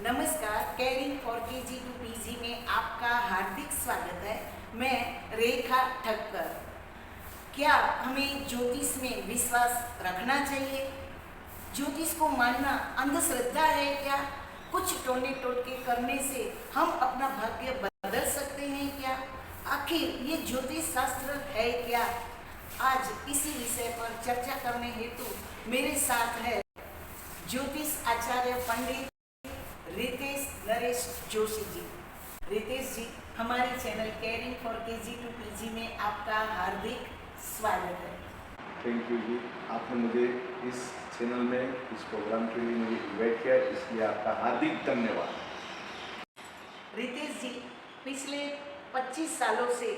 नमस्कार, caring for KG to PG में आपका हार्दिक स्वागत है। मैं रेखा ठक्कर। क्या हमें ज्योतिष में विश्वास रखना चाहिए? ज्योतिष को मानना अंधश्रद्धा है क्या? कुछ टोने टोटके करने से हम अपना भाग्य बदल सकते हैं क्या? आखिर ये ज्योतिष शास्त्र है क्या? आज इसी विषय पर चर्चा करने हेतु मेरे साथ है ज्योतिष आचार्य पंडित रितेश नरेश जोशी जी। रितेश जी, हमारे channel caring for KG to PG में आपका हार्दिक स्वागत है। थैंक यू जी, आपने मुझे इस चैनल में इस प्रोग्राम के लिए मुझे इन्वाइट किया, इसलिए आपका हार्दिक धन्यवाद। रितेश जी, पिछले 25 सालों से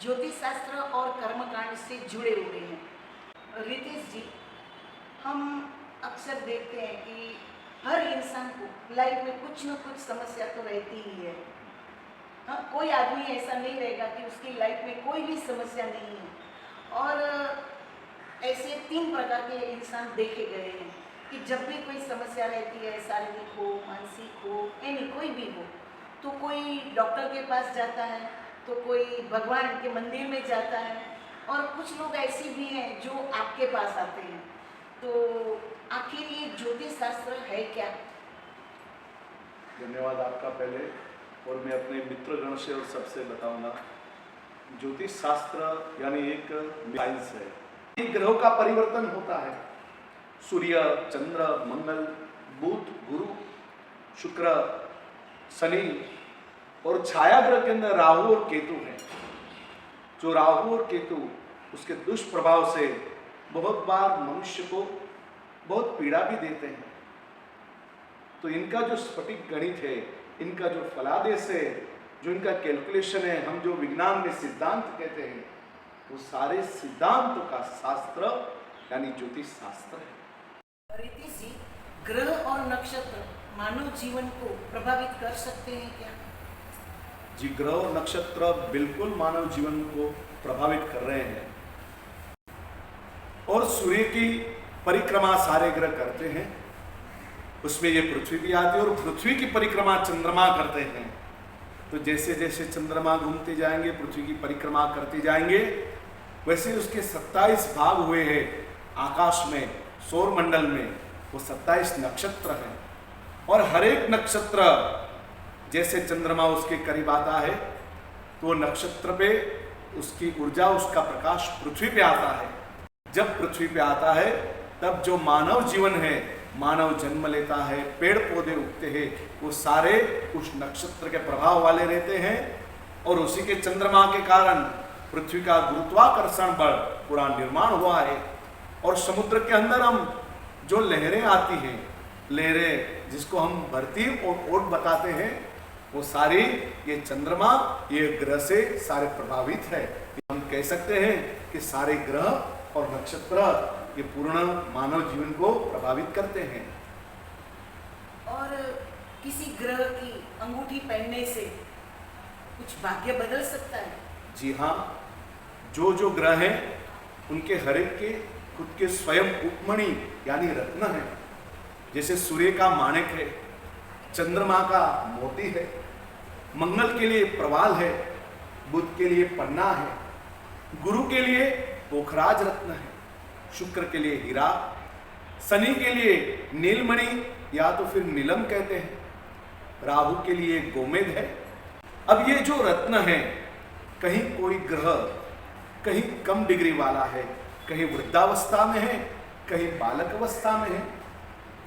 ज्योतिष शास्त्र और कर्मकांड से जुड़े हुए हैं। रितेश जी, हम अक्सर देखते हैं कि हर इंसान को लाइफ में कुछ न कुछ समस्या तो रहती ही है। हाँ, कोई आदमी ऐसा नहीं रहेगा कि उसकी लाइफ में कोई भी समस्या नहीं है। और ऐसे 3 प्रकार के इंसान देखे गए हैं कि जब भी कोई समस्या रहती है, शारीरिक हो, मानसिक हो, यानी कोई भी हो, तो कोई डॉक्टर के पास जाता है, तो कोई भगवान के मंदिर में जाता है, और कुछ लोग ऐसे भी हैं जो आपके पास आते हैं। तो आखिर ये ज्योतिष शास्त्र है क्या? धन्यवाद आपका पहले, और मैं अपने मित्रगण से और सबसे बताऊंगा, ज्योतिष शास्त्र यानी एक साइंस है। एक ग्रहों का परिवर्तन होता है। सूर्य, चंद्र, मंगल, बुध, गुरु, शुक्र, शनि और छाया ग्रह के अंदर राहु और केतु है। जो राहु और केतु उसके दुष्प्रभाव से बहुत बार मनुष्य को बहुत पीड़ा भी देते हैं। तो इनका जो स्फटिक गणित है, इनका जो फलादेश है, जो इनका कैलकुलेशन है, हम जो विज्ञान में सिद्धांत कहते हैं, वो सारे सिद्धांतों का शास्त्र यानी ज्योतिष शास्त्र है। रितेश जी, ग्रह और नक्षत्र मानव जीवन को प्रभावित कर सकते हैं क्या? जी, ग्रह और नक्षत्र बिल्कुल मानव जीवन को प्रभावित कर रहे हैं। और सूर्य की परिक्रमा सारे ग्रह करते हैं, उसमें ये पृथ्वी भी आती है, और पृथ्वी की परिक्रमा चंद्रमा करते हैं। तो जैसे जैसे चंद्रमा घूमते जाएंगे, पृथ्वी की परिक्रमा करते जाएंगे, वैसे उसके 27 भाग हुए हैं आकाश में, सौर मंडल में। वो 27 नक्षत्र हैं, और हर एक नक्षत्र जैसे चंद्रमा उसके करीब आता है, तो नक्षत्र पे उसकी ऊर्जा, उसका प्रकाश पृथ्वी पे आता है। जब पृथ्वी पे आता है, तब जो मानव जीवन है, मानव जन्म लेता है, पेड़ पौधे उगते हैं, वो सारे उस नक्षत्र के प्रभाव वाले रहते हैं। और उसी के चंद्रमा के कारण पृथ्वी का गुरुत्वाकर्षण बल पूरा निर्माण हुआ है। और समुद्र के अंदर हम जो लहरें आती हैं, लहरें जिसको हम भरती और ओट बताते हैं, वो सारी ये चंद्रमा, ये ग्रह से सारे प्रभावित है। हम कह सकते हैं कि सारे ग्रह और नक्षत्र ये पूर्ण मानव जीवन को प्रभावित करते हैं। और किसी ग्रह की अंगूठी पहनने से कुछ भाग्य बदल सकता है? जी हाँ, जो जो ग्रह हैं उनके हर एक के खुद के स्वयं उपमणि यानी रत्न है। जैसे सूर्य का माणिक है, चंद्रमा का मोती है, मंगल के लिए प्रवाल है, बुध के लिए पन्ना है, गुरु के लिए पोखराज रत्न है, शुक्र के लिए हीरा, शनि के लिए नीलमणि या तो फिर नीलम कहते हैं, राहु के लिए गोमेद है। अब ये जो रत्न है, कहीं कोई ग्रह कहीं कम डिग्री वाला है, कहीं वृद्धावस्था में है, कहीं बालक अवस्था में है,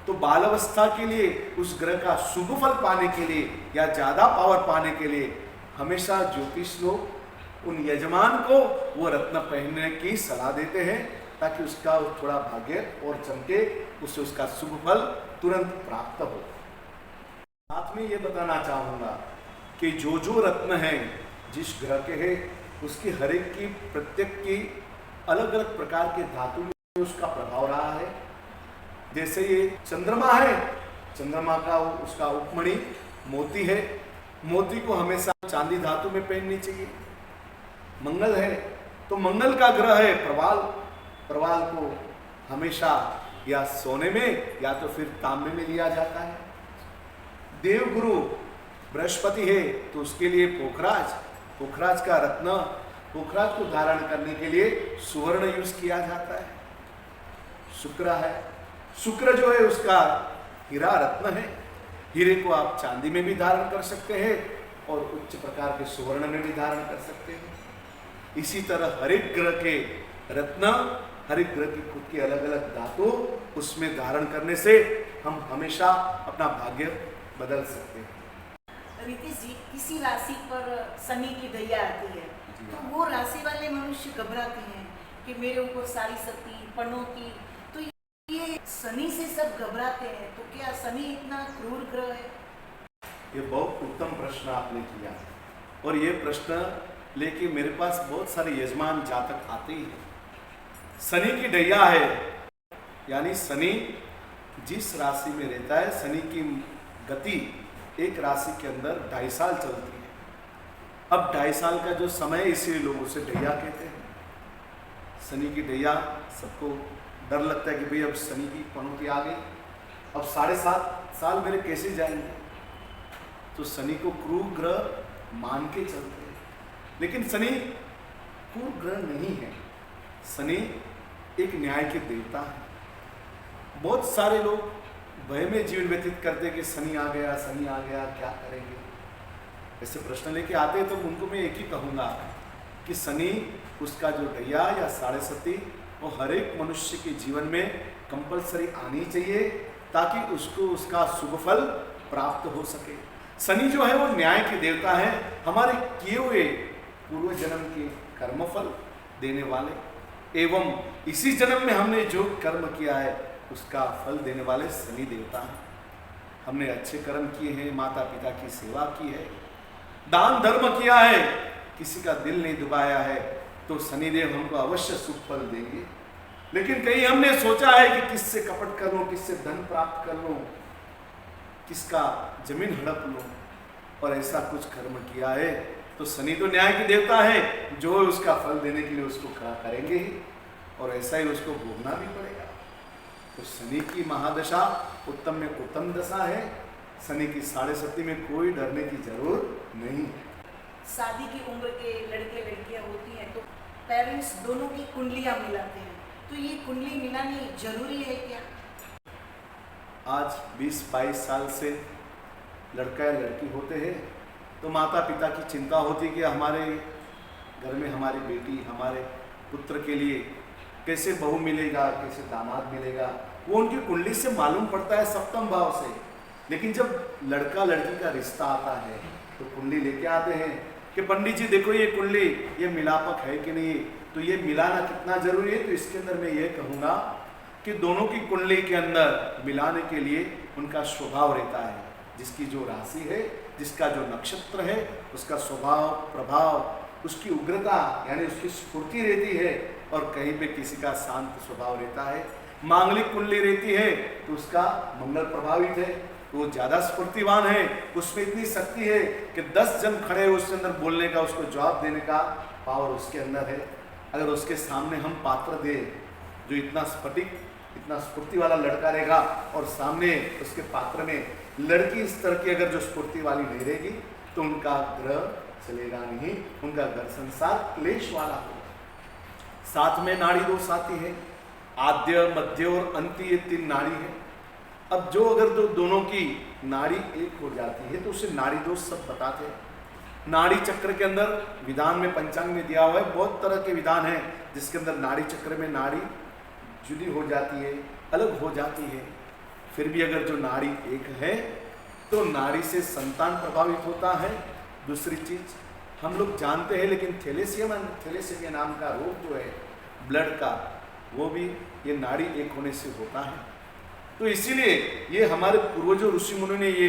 तो बाल अवस्था के लिए उस ग्रह का शुभ फल पाने के लिए या ज्यादा पावर पाने के लिए हमेशा ज्योतिष लोग उन यजमान को वो रत्न पहनने की सलाह देते हैं, ताकि उसका थोड़ा भाग्य और चमके, उससे उसका शुभ फल तुरंत प्राप्त हो। साथ में ये बताना चाहूँगा कि जो जो रत्न हैं जिस ग्रह के हैं, उसकी हर एक की प्रत्येक की अलग अलग प्रकार के धातु में उसका प्रभाव रहा है। जैसे ये चंद्रमा है, चंद्रमा का उसका उपमणि मोती है, मोती को हमेशा चांदी धातु में पहननी चाहिए। मंगल है तो मंगल का ग्रह है प्रवाल, प्रवाल को हमेशा या सोने में या तो फिर तांबे में लिया जाता है। देवगुरु बृहस्पति है तो उसके लिए पोखराज, पोखराज का रत्न, पोखराज को धारण करने के लिए सुवर्ण यूज किया जाता है। शुक्र है, शुक्र जो है उसका हीरा रत्न है, हीरे को आप चांदी में भी धारण कर सकते हैं और उच्च प्रकार के सुवर्ण में भी धारण कर सकते हैं। इसी तरह हर एक ग्रह के रत्न, हर एक ग्रह की खुद की अलग अलग धातु उसमें धारण करने से हम हमेशा अपना भाग्य बदल सकते हैं। रितेश जी, किसी राशि पर शनि की दैया आती है तो वो राशि वाले मनुष्य घबराते हैं कि मेरे ऊपर सारी शक्ति पनौती, तो ये शनि से सब घबराते हैं, तो क्या शनि इतना क्रूर ग्रह है? ये बहुत उत्तम प्रश्न आपने किया और ये प्रश्न लेके मेरे पास बहुत सारे यजमान जातक आते ही हैं। शनि की दैया है, यानी शनि जिस राशि में रहता है, शनि की गति एक राशि के अंदर 2.5 साल चलती है। अब 2.5 साल का जो समय, इसीलिए लोग उसे दैया कहते हैं। शनि की दैया, सबको डर लगता है कि भाई अब शनि की पनौती आ गई, अब 7.5 साल मेरे कैसे जाएंगे, तो शनि को क्रूर ग्रह मान के चलते हैं। लेकिन शनि क्रूर ग्रह नहीं है, शनि एक न्याय के देवता है। बहुत सारे लोग भय में जीवन व्यतीत करते हैं कि शनि आ गया, शनि आ गया, क्या करेंगे, ऐसे प्रश्न लेके आते हैं। तो उनको मैं एक ही कहूँगा कि शनि, उसका जो दैया या 7.5 वो हर एक मनुष्य के जीवन में कंपलसरी आनी चाहिए ताकि उसको उसका शुभ फल प्राप्त हो सके। शनि जो है वो न्याय के देवता है, हमारे किए हुए पूर्व जन्म के कर्मफल देने वाले एवं इसी जन्म में हमने जो कर्म किया है उसका फल देने वाले शनि देवता हैं। हमने अच्छे कर्म किए हैं, माता पिता की सेवा की है, दान धर्म किया है, किसी का दिल नहीं दुखाया है, तो शनिदेव हमको अवश्य सुख फल देंगे। लेकिन कहीं हमने सोचा है कि किससे कपट कर लूं, किससे धन प्राप्त कर लूं, किसका जमीन हड़प लूं, और ऐसा कुछ कर्म किया है तो शनि तो न्याय की देवता है, जो उसका फल देने के लिए उसको खड़ा करेंगे ही, और ऐसा ही उसको भोगना भी पड़ेगा। तो शनि की महादशा उत्तम में उत्तम दशा है, शनि की 7.5 में कोई डरने की जरूरत नहीं है। शादी की उम्र के लड़के लड़कियां होती हैं तो पेरेंट्स दोनों की कुंडलियां मिलाते हैं, तो ये कुंडली मिलानी जरूरी है क्या? आज 20-22 साल से लड़का या लड़की होते हैं तो माता पिता की चिंता होती है कि हमारे घर में हमारी बेटी, हमारे पुत्र के लिए कैसे बहू मिलेगा, कैसे दामाद मिलेगा, वो उनकी कुंडली से मालूम पड़ता है, सप्तम भाव से। लेकिन जब लड़का लड़की का रिश्ता आता है तो कुंडली लेके आते हैं कि पंडित जी देखो ये कुंडली, ये मिलापक है कि नहीं, तो ये मिलाना कितना जरूरी है। तो इसके अंदर मैं ये कहूँगा कि दोनों की कुंडली के अंदर मिलाने के लिए उनका स्वभाव रहता है, जिसकी जो राशि है, जिसका जो नक्षत्र है, उसका स्वभाव प्रभाव, उसकी उग्रता यानी उसकी स्फूर्ति रहती है, और कहीं पे किसी का शांत स्वभाव रहता है। मांगलिक कुंडली रहती है तो उसका मंगल प्रभावित है, तो वो ज़्यादा स्फूर्तिवान है, उसमें इतनी शक्ति है कि 10 जन खड़े हो उसके अंदर बोलने का, उसको जवाब देने का पावर उसके अंदर है। अगर उसके सामने हम पात्र दे जो इतना स्फटिक, इतना स्फूर्ति वाला लड़का रहेगा, और सामने उसके पात्र में लड़की इस तरह की अगर जो स्फूर्ति वाली नहीं रहेगी, तो उनका ग्रह चलेगा नहीं, उनका घर संसार क्लेश वाला होगा। साथ में नाड़ी दोष आती है, आद्य मध्य और अंत्य, ये 3 नाड़ी है। अब जो अगर दोनों की नाड़ी एक हो जाती है तो उसे नाड़ी दोष सब बताते हैं। नाड़ी चक्र के अंदर विधान में, पंचांग में दिया हुआ है, बहुत तरह के विधान है जिसके अंदर नाड़ी चक्र में नाड़ी जुदी हो जाती है, अलग हो जाती है। फिर भी अगर जो नाड़ी एक है तो नाड़ी से संतान प्रभावित होता है। दूसरी चीज हम लोग जानते हैं, लेकिन थैलेसीमिया नाम का रोग जो है ब्लड का, वो भी ये नाड़ी एक होने से होता है। तो इसीलिए ये हमारे पूर्वजों ऋषि मुनि ने ये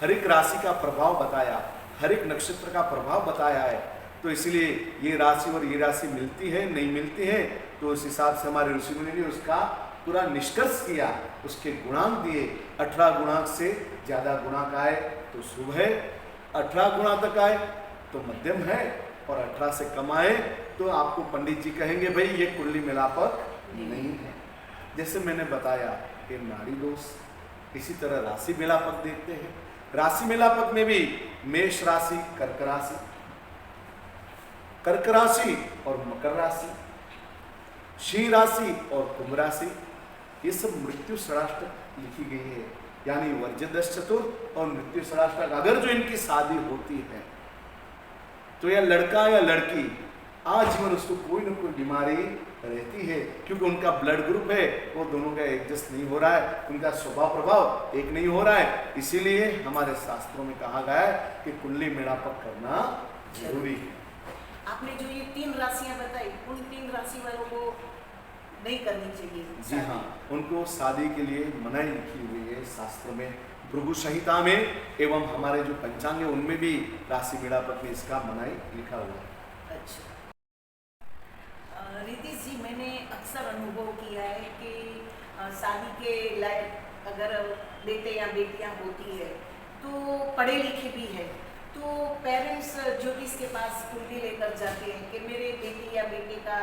हर एक राशि का प्रभाव बताया, हर एक नक्षत्र का प्रभाव बताया है। तो इसीलिए ये राशि और ये राशि मिलती है नहीं मिलती है, तो उस हिसाब से हमारे ऋषि मुनि ने उसका पूरा निष्कर्ष किया, उसके गुणांक दिए। 18 गुणांक से ज़्यादा गुणांक आए तो शुभ है, 18 गुणा तक आए तो मध्यम है, और 18 से कम आए तो आपको पंडित जी कहेंगे भाई ये कुंडली मिलापक नहीं है। जैसे मैंने बताया कि नाड़ी दोष, इसी तरह राशि मिलापक देखते हैं। राशि मेलापक में भी मेष राशि, कर्क राशि और मकर राशि, सिंह राशि और कुंभ राशि, ये सब मृत्यु षडाष्टक लिखी गई है। यानी वर्ज्यदश चतुर्थ और मृत्यु षडाष्टक अगर जो इनकी शादी होती है तो यह लड़का या लड़की आजीवन उसको कोई ना कोई बीमारी रहती है, क्योंकि उनका ब्लड ग्रुप है, वो दोनों का एडजस्ट नहीं हो रहा है, उनका स्वभाव प्रभाव एक नहीं हो रहा है। इसीलिए हमारे शास्त्रों में कहा गया है कि कुंडली मेलापक करना जरूरी है। आपने जो ये 3 राशियां बताई, उन 3 राशि वालों को नहीं करनी चाहिए? जी हाँ, उनको शादी के लिए मनाही लिखी हुई है शास्त्र में, भृगु संहिता में एवं हमारे जो पंचांग है उनमें भी राशि मेलापक में इसका मनाही लिखा हुआ है। अच्छा रितेश जी, मैंने अक्सर अनुभव किया है कि शादी के लायक अगर बेटे या बेटियां होती है तो पढ़े लिखे भी है, तो पेरेंट्स ज्योतिष के पास कुंडली लेकर जाते हैं कि मेरे बेटी या बेटे का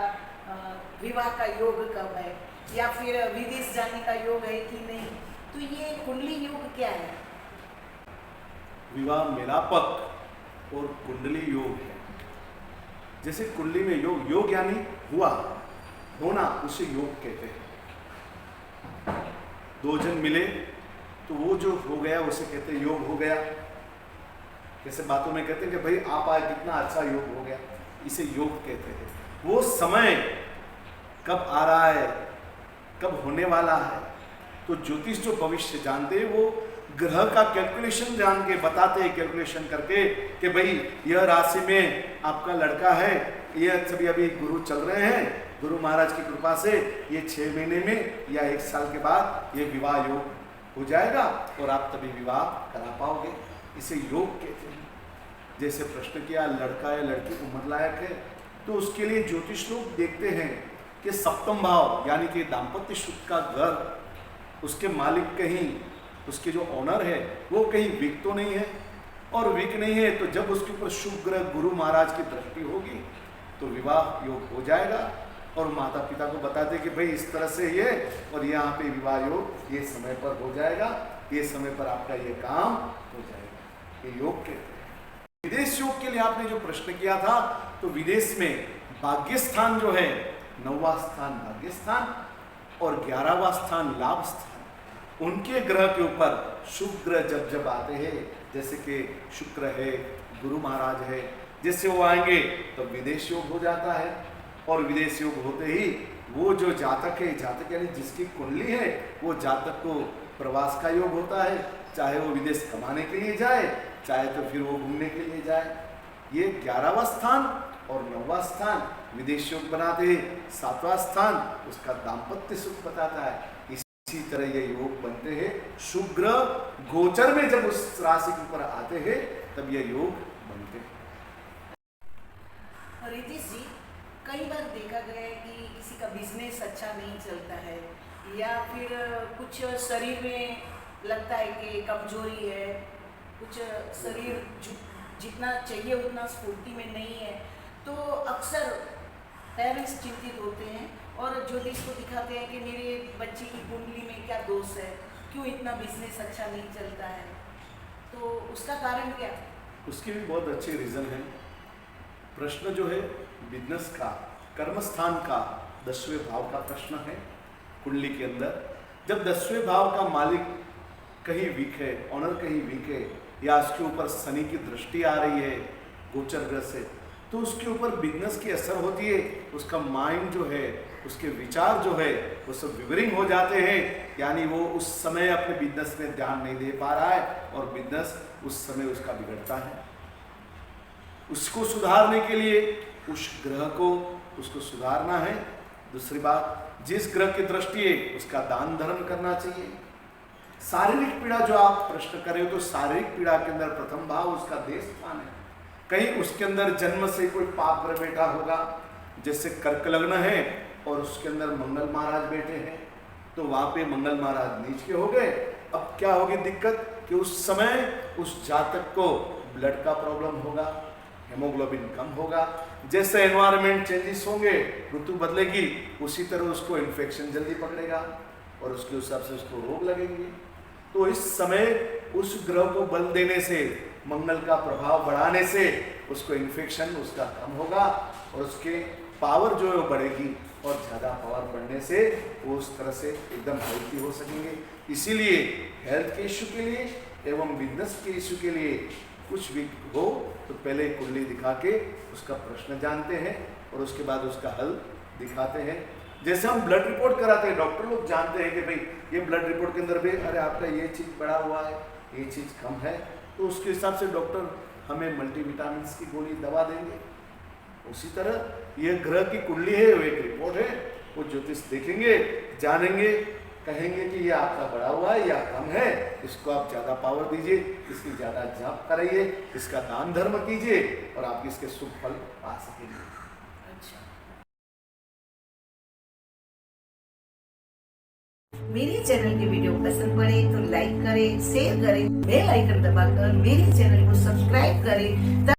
विवाह का योग कब है, या फिर विदेश जाने का योग है कि नहीं। तो ये कुंडली योग क्या है? विवाह मेलापक और कुंडली योग है। जैसे कुंडली में योग यानी हुआ, होना, उसे योग कहते हैं। 2 जन मिले तो वो जो हो गया उसे कहते हैं योग हो गया। जैसे बातों में कहते हैं कि भाई आप आज कितना अच्छा योग हो गया, इसे योग कहते हैं। वो समय कब आ रहा है, कब होने वाला है, तो ज्योतिष जो भविष्य जानते हैं वो ग्रह का कैलकुलेशन जान के बताते हैं, कैलकुलेशन करके कि भाई यह राशि में आपका लड़का है, ये सभी अभी गुरु चल रहे हैं, गुरु महाराज की कृपा से ये 6 महीने में या 1 साल के बाद ये विवाह योग हो जाएगा और आप तभी विवाह करा पाओगे, इसे योग कहते हैं। जैसे प्रश्न किया लड़का या लड़की उम्र लायक है, तो उसके लिए ज्योतिष लोग देखते हैं कि सप्तम भाव यानी कि दाम्पत्य सुख का घर, उसके मालिक कहीं, उसके जो ऑनर है वो कहीं वीक तो नहीं है, और वीक नहीं है तो जब उसके ऊपर शुभ ग्रह गुरु महाराज की दृष्टि होगी तो विवाह योग हो जाएगा। और माता पिता को बताते कि भाई इस तरह से ये, और यहाँ पे विवाह योग ये समय पर हो जाएगा, ये समय पर आपका ये काम हो जाएगा, ये योग कहते हैं। विदेश योग के लिए आपने जो प्रश्न किया था, तो विदेश में भाग्य स्थान जो है, 9वां स्थान भाग्य स्थान और 11वां स्थान लाभ स्थान, उनके ग्रह के ऊपर शुभ ग्रह जब जब आते हैं, जैसे कि शुक्र है, गुरु महाराज है, जैसे वो आएंगे तो विदेश योग हो जाता है। और विदेश योग होते ही वो जो जातक है, जातक यानी जिसकी कुंडली है, वो जातक को प्रवास का योग होता है, चाहे वो विदेश कमाने के लिए जाए, चाहे तो फिर वो घूमने के लिए जाए। ये 11वां स्थान और 9वां स्थान विदेश योग बनाते हैं। 7वां स्थान उसका दाम्पत्य सुख बताता है। इसी तरह ये योग बनते हैं। शुभ ग्रह गोचर में जब उस राशि के ऊपर आते हैं तब ये योग बनते हैं। रितेश जी, कई बार देखा गया है कि किसी का बिजनेस अच्छा नहीं चलता है, या फिर कुछ शरीर में लगता है कि कमजोरी है, कुछ शरीर जितना चाहिए उतना स्फूर्ति में नहीं है, तो अक्सर पेरेंट्स चिंतित होते हैं और ज्योतिष को दिखाते हैं कि मेरे बच्चे की कुंडली में क्या दोष है, क्यों इतना बिजनेस अच्छा नहीं चलता है। तो उसका कारण क्या? उसके भी बहुत अच्छे रीज़न हैं। प्रश्न जो है बिजनेस का, कर्मस्थान का 10वें भाव का प्रश्न है कुंडली के अंदर। जब 10वें भाव का मालिक कहीं वीक है, ऑनर कहीं वीक है, या उसके ऊपर शनि की दृष्टि आ रही है गोचर ग्रह से, तो उसके ऊपर बिजनेस की असर होती है। उसका माइंड जो है, उसके विचार जो है, वो सब विवरिंग हो जाते हैं, यानी वो उस समय अपने बिजनेस में ध्यान नहीं दे पा रहा है और बिजनेस उस समय उसका बिगड़ता है। उसको सुधारने के लिए उस ग्रह को उसको सुधारना है। दूसरी बात, जिस ग्रह की दृष्टि है उसका दान धर्म करना चाहिए। शारीरिक पीड़ा जो आप प्रश्न कर रहे हो, तो शारीरिक पीड़ा के अंदर प्रथम भाव उसका देश स्थान है। कहीं उसके अंदर जन्म से कोई पाप ग्रह बैठा होगा, जैसे कर्क लग्न है और उसके अंदर मंगल महाराज बैठे हैं, तो वहां पे मंगल महाराज नीच के हो गए। अब क्या होगी दिक्कत कि उस समय उस जातक को ब्लड का प्रॉब्लम होगा, हेमोग्लोबिन कम होगा। जैसे एनवायरनमेंट चेंजेस होंगे, ऋतु बदलेगी, उसी तरह उसको इन्फेक्शन जल्दी पकड़ेगा और उसके हिसाब से उसको रोग लगेंगे। तो इस समय उस ग्रह को बल देने से, मंगल का प्रभाव बढ़ाने से उसको इन्फेक्शन उसका कम होगा और उसके पावर जो है वो बढ़ेगी और ज़्यादा पावर बढ़ने से वो उस तरह से एकदम हेल्थी हो सकेंगे। इसीलिए हेल्थ के इश्यू के लिए एवं बिजनेस के इश्यू के लिए कुछ भी हो तो पहले कुंडली दिखा के उसका प्रश्न जानते हैं और उसके बाद उसका हल दिखाते हैं। जैसे हम ब्लड रिपोर्ट कराते हैं, डॉक्टर लोग जानते हैं कि भाई ये ब्लड रिपोर्ट के अंदर भी अरे आपका ये चीज़ बढ़ा हुआ है, ये चीज़ कम है, तो उसके हिसाब से डॉक्टर हमें मल्टीविटामिन की गोली दवा देंगे। उसी तरह ये ग्रह की कुंडली है, वो एक रिपोर्ट है, वो ज्योतिष देखेंगे, जानेंगे, कहेंगे कि ये आपका बढ़ा हुआ है या कम है, इसको आप ज़्यादा पावर दीजिए, इसकी ज़्यादा जाप कराइए, इसका दान धर्म कीजिए और आप इसके शुभ फल पा सकेंगे। अच्छा, मेरे चैनल की वीडियो पसंद पड़े तो लाइक करें, शेयर करें, बेल आइकन दबाकर मेरे चैनल को सब्सक्राइब करें।